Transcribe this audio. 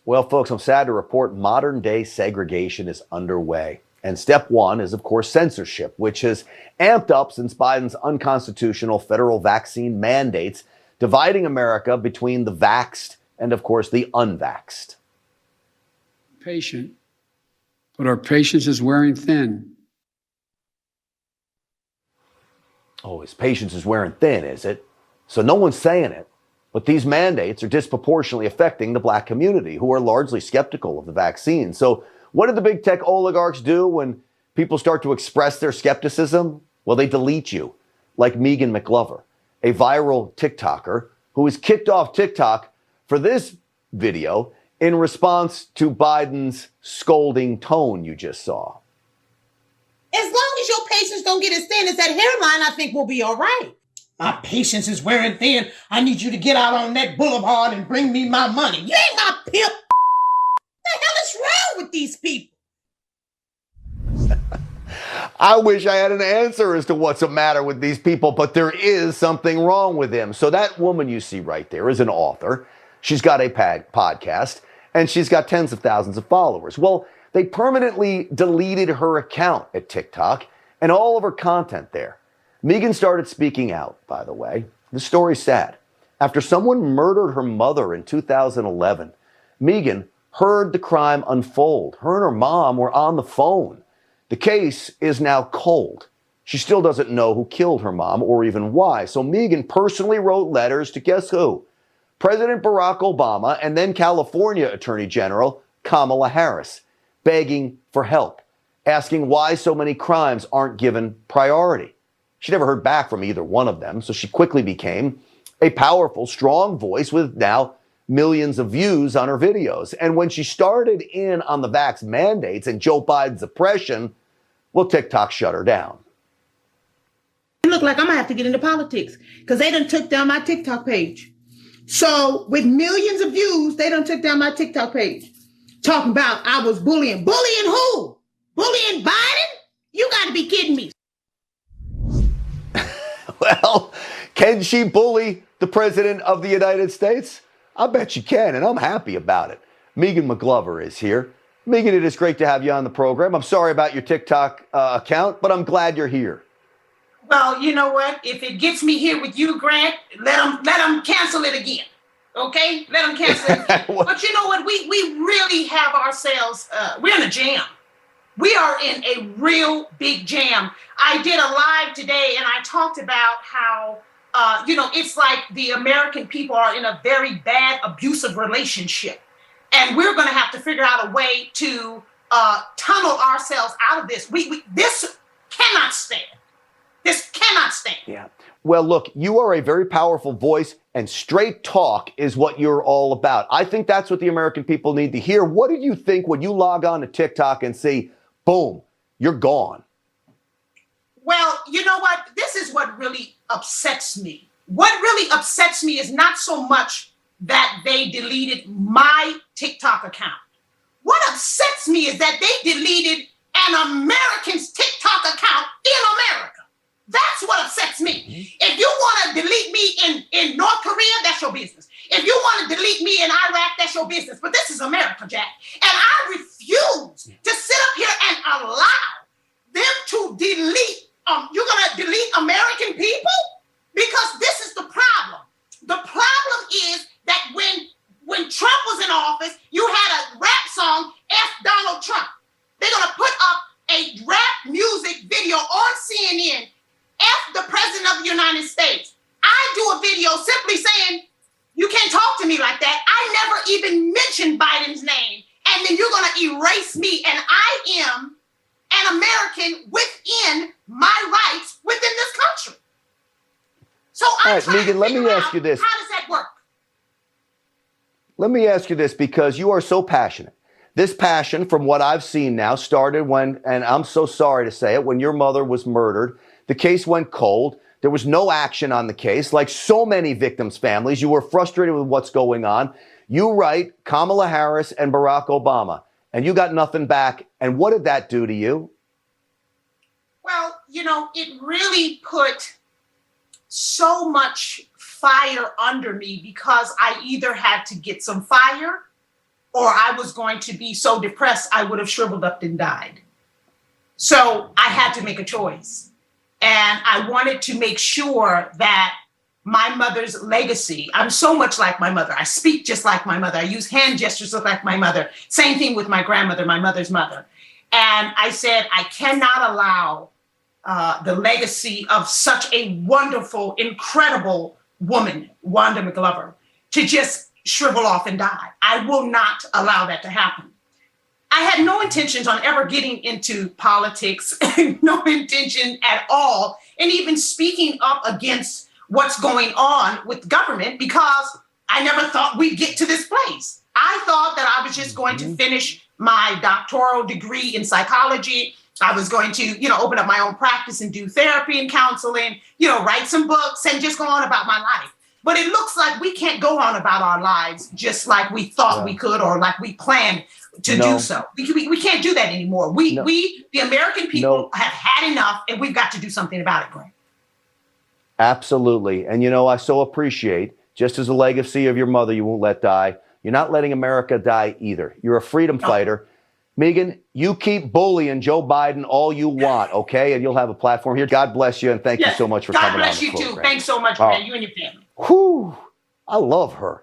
Well, folks, I'm sad to report modern day segregation is underway. And step one is, of course, censorship, which has amped up since Biden's unconstitutional federal vaccine mandates, dividing America between the vaxxed and, of course, the unvaxxed. Patient, but our patience is wearing thin. Oh, his patience is wearing thin, is it? So no one's saying it. But these mandates are disproportionately affecting the black community, who are largely skeptical of the vaccine. So what did the big tech oligarchs do when people start to express their skepticism? Well, they delete you, like Megan McGlover, a viral TikToker who was kicked off TikTok for this video in response to Biden's scolding tone you just saw. As long as your patience don't get as thin as that hairline, I think we'll be all right. My patience is wearing thin. I need you to get out on that boulevard and bring me my money. You ain't my pimp. What the hell is wrong with these people? I wish I had an answer as to what's the matter with these people, but there is something wrong with them. So that woman you see right there is an author. She's got a podcast, and she's got tens of thousands of followers. Well, they permanently deleted her account at TikTok and all of her content there. Megan started speaking out, by the way. The story's sad. After someone murdered her mother in 2011, Megan heard the crime unfold. Her and her mom were on the phone. The case is now cold. She still doesn't know who killed her mom or even why. So Megan personally wrote letters to guess who? President Barack Obama and then California Attorney General Kamala Harris, begging for help, asking why so many crimes aren't given priority. She never heard back from either one of them, so she quickly became a powerful, strong voice with now millions of views on her videos. And when she started in on the vax mandates and Joe Biden's oppression, well, TikTok shut her down. It look like I'm gonna have to get into politics because they done took down my TikTok page. So with millions of views, they done took down my TikTok page. Talking about I was bullying. Bullying who? Bullying Biden? You gotta be kidding me. Well, can she bully the president of the United States? I bet she can, and I'm happy about it. Megan McGlover is here. Megan, it is great to have you on the program. I'm sorry about your TikTok account, but I'm glad you're here. Well, you know what? If it gets me here with you, Grant, let them cancel it again. Okay? Let them cancel it again. But you know what? We really have ourselves, we're in a jam. We are in a real big jam. I did a live today and I talked about how, it's like the American people are in a very bad, abusive relationship. And we're going to have to figure out a way to tunnel ourselves out of this. This cannot stand. This cannot stand. Yeah. Well, look, you are a very powerful voice, and straight talk is what you're all about. I think that's what the American people need to hear. What did you think when you log on to TikTok and see, boom, you're gone? Well, you know what? This is what really upsets me. What really upsets me is not so much that they deleted my TikTok account. What upsets me is that they deleted an American's TikTok account in America. That's what upsets me. If you want to delete me in North Korea, that's your business. If you want to delete me in Iraq, that's your business. But this is America, Jack. And I refuse to sit up here and allow them to delete. You're going to delete American people? Because this is the problem. The problem is that when Trump was in office, you had a rap song, F Donald Trump. They're going to put up a rap music video on CNN, F the President of the United States. I do a video simply saying, you can't talk to me like that. I never even mentioned Biden's name. And then you're going to erase me. And I am an American within my rights within this country. So I'm trying Megan, to let me figure ask out, you this. how does that work? Let me ask you this, because you are so passionate. This passion, from what I've seen now, started when, and I'm so sorry to say it, when your mother was murdered. The case went cold. There was no action on the case. Like so many victims' families, you were frustrated with what's going on. You write Kamala Harris and Barack Obama, and you got nothing back. And what did that do to you? Well, it really put so much fire under me because I either had to get some fire or I was going to be so depressed I would have shriveled up and died. So I had to make a choice. And I wanted to make sure that my mother's legacy, I'm so much like my mother. I speak just like my mother. I use hand gestures just like my mother. Same thing with my grandmother, my mother's mother. And I said, I cannot allow the legacy of such a wonderful, incredible woman, Wanda McGlover, to just shrivel off and die. I will not allow that to happen. I had no intentions on ever getting into politics, no intention at all, and even speaking up against what's going on with government, because I never thought we'd get to this place. I thought that I was just going to finish my doctoral degree in psychology. I was going to, open up my own practice and do therapy and counseling, write some books and just go on about my life. But it looks like we can't go on about our lives just like we thought we could, or like we planned to do so. We can't do that anymore. We, the American people, have had enough, and we've got to do something about it, Greg. Absolutely. And I so appreciate, just as a legacy of your mother you won't let die, you're not letting America die either. You're a freedom fighter. Megan, you keep bullying Joe Biden all you want, okay? And you'll have a platform here. God bless you, and thank you so much for coming on the program. God bless you too. Thanks so much, man. You and your family. Whew. I love her.